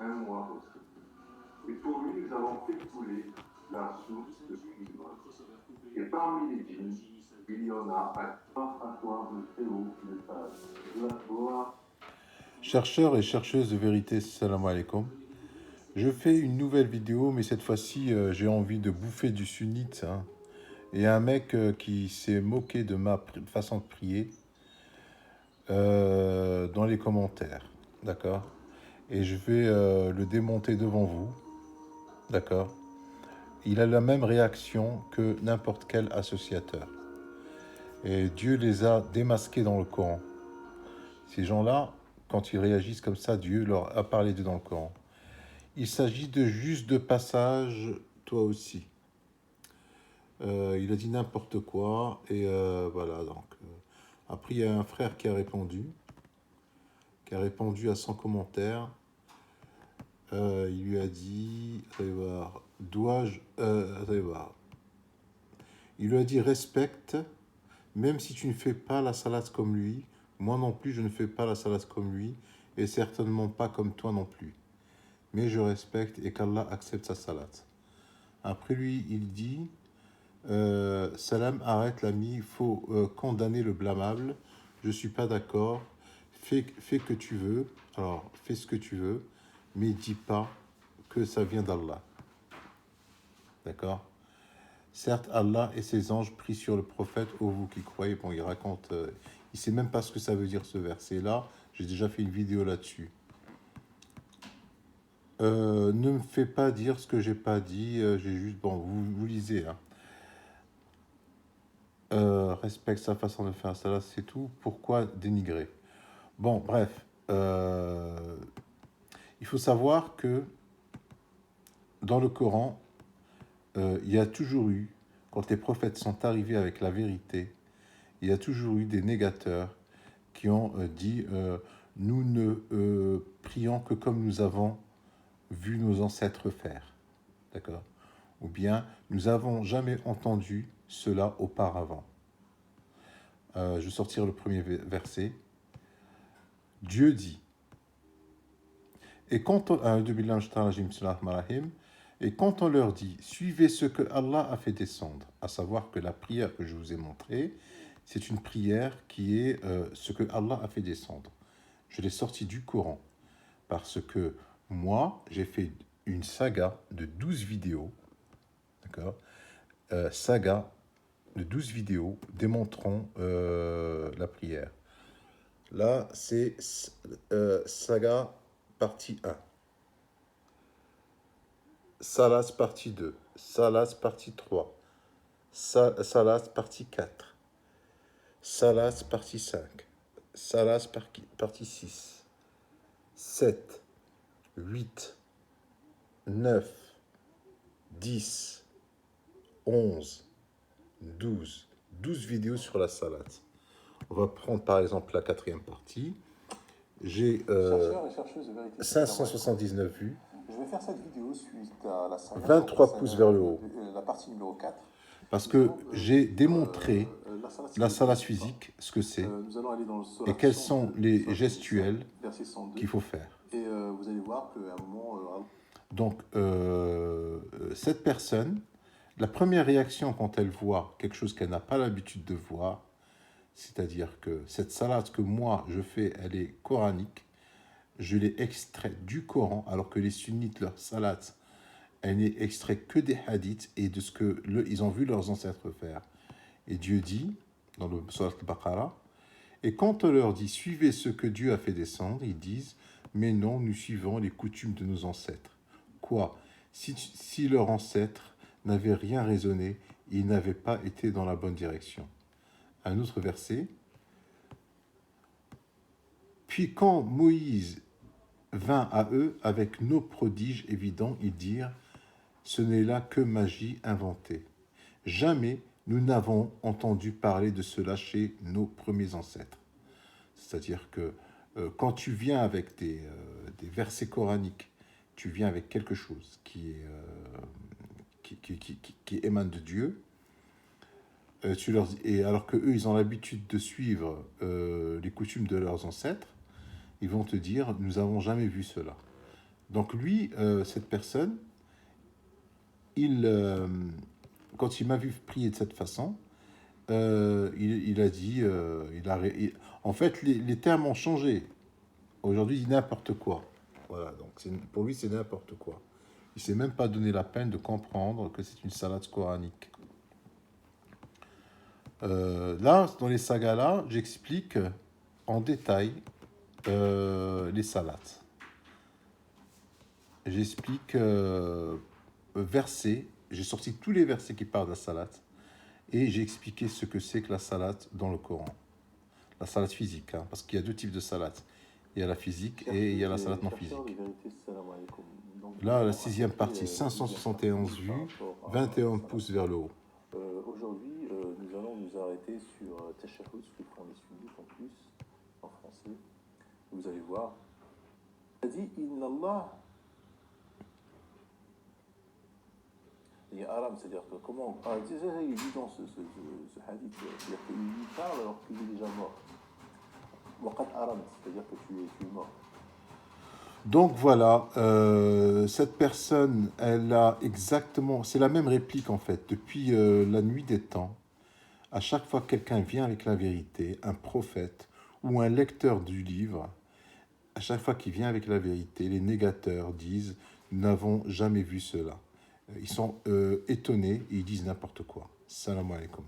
un mois aussi. Et pour lui, nous avons fait couler la source de cuivre. Et parmi les djinns, il y en a à toi le très haut, le sage. Gloire. Chercheurs et chercheuses de vérité, salam alaikum. Je fais une nouvelle vidéo, mais cette fois-ci, j'ai envie de bouffer du sunnite. Hein. Et un mec qui s'est moqué de ma façon de prier dans les commentaires. D'accord. Et je vais le démonter devant vous. D'accord. Il a la même réaction que n'importe quel associateur. Et Dieu les a démasqués dans le Coran. Ces gens-là, quand ils réagissent comme ça, Dieu leur a parlé d'eux dans le Coran. Il s'agit de juste de passage, toi aussi. Il a dit n'importe quoi, et voilà, donc. Après, il y a un frère qui a répondu à son commentaire. Il lui a dit, allez voir, allez voir. Il lui a dit, respecte, même si tu ne fais pas la salade comme lui, moi non plus, je ne fais pas la salade comme lui, et certainement pas comme toi non plus. Mais je respecte et qu'Allah accepte sa salade. Après lui, il dit, Salam, arrête l'ami, il faut condamner le blâmable, je ne suis pas d'accord, fais que tu veux, alors fais ce que tu veux, mais dis pas que ça vient d'Allah. D'accord? Certes, Allah et ses anges prient sur le prophète, ô vous qui croyez. Bon, il raconte, il ne sait même pas ce que ça veut dire ce verset-là, j'ai déjà fait une vidéo là-dessus. Ne me fais pas dire ce que j'ai pas dit, j'ai juste, bon, vous lisez, hein. Respecte sa façon de faire ça, c'est tout. Pourquoi dénigrer? Bon, bref. Il faut savoir que dans le Coran, il y a toujours eu, quand les prophètes sont arrivés avec la vérité, il y a toujours eu des négateurs qui ont dit nous ne prions que comme nous avons vu nos ancêtres faire. D'accord? Ou bien nous n'avons jamais entendu cela auparavant. Je vais sortir le premier verset. Dieu dit, et quand on leur dit, suivez ce que Allah a fait descendre, à savoir que la prière que je vous ai montrée, c'est une prière qui est ce que Allah a fait descendre. Je l'ai sorti du Coran, parce que moi, j'ai fait une saga de 12 vidéos, d'accord, saga de 12 vidéos démontrant la prière. Là, c'est saga partie 1. Salas partie 2. Salas partie 3. Salas partie 4. Salas partie 5. Salas partie 6. 7. 8. 9. 10. 11. 12. 12 vidéos sur la salade. On va prendre par exemple la quatrième partie. J'ai 579 vues. Je vais faire cette vidéo suite à la saga 23 pouces vers le haut. La partie numéro 4. Parce que j'ai démontré la salade physique, ce que c'est, et quels sont les gestuels qu'il faut faire. Et vous allez voir qu'à un moment... Donc, cette personne, la première réaction quand elle voit quelque chose qu'elle n'a pas l'habitude de voir, c'est-à-dire que cette salade que moi je fais, elle est coranique, je l'ai extraite du Coran, alors que les sunnites, leur salade, elle n'est extraite que des hadiths et de ce que ils ont vu leurs ancêtres faire. Et Dieu dit, dans le Surat al-Baqarah, et quand on leur dit, suivez ce que Dieu a fait descendre, ils disent, mais non, nous suivons les coutumes de nos ancêtres. Quoi? Si leurs ancêtres n'avaient rien raisonné, ils n'avaient pas été dans la bonne direction. Un autre verset. Puis quand Moïse vint à eux avec nos prodiges évidents, ils dirent, ce n'est là que magie inventée. Jamais nous n'avons entendu parler de cela chez nos premiers ancêtres. C'est-à-dire que quand tu viens avec des versets coraniques, tu viens avec quelque chose qui émane de Dieu, et alors qu'eux, ils ont l'habitude de suivre les coutumes de leurs ancêtres, ils vont te dire, nous n'avons jamais vu cela. Donc lui, cette personne, quand il m'a vu prier de cette façon, il a dit, en fait, les termes ont changé. Aujourd'hui, il dit n'importe quoi. Voilà, donc pour lui, c'est n'importe quoi. Il ne s'est même pas donné la peine de comprendre que c'est une salade coranique. Là, dans les sagas là, j'explique en détail les salades. J'explique versets. J'ai sorti tous les versets qui parlent de la salade. Et j'ai expliqué ce que c'est que la salade dans le Coran. La salade physique, hein, parce qu'il y a deux types de salade. Il y a la physique et il y a la salade non physique. Là, la sixième partie, 571 vues, 21 pouces vers le haut. Aujourd'hui, nous allons nous arrêter sur Tashahhud, ce que font les sunnites en plus, en français. Vous allez voir. Il a dit Inna Allah. Il y a Aram, c'est-à-dire que comment. Il dit dans ce hadith, c'est-à-dire qu'il lui parle alors qu'il est déjà mort. Waqat Aram, c'est-à-dire que tu es mort. Donc voilà, cette personne, elle a exactement, c'est la même réplique en fait, depuis la nuit des temps. À chaque fois que quelqu'un vient avec la vérité, un prophète ou un lecteur du livre, à chaque fois qu'il vient avec la vérité, les négateurs disent « Nous n'avons jamais vu cela ». Ils sont étonnés et ils disent n'importe quoi. Salam alaikum.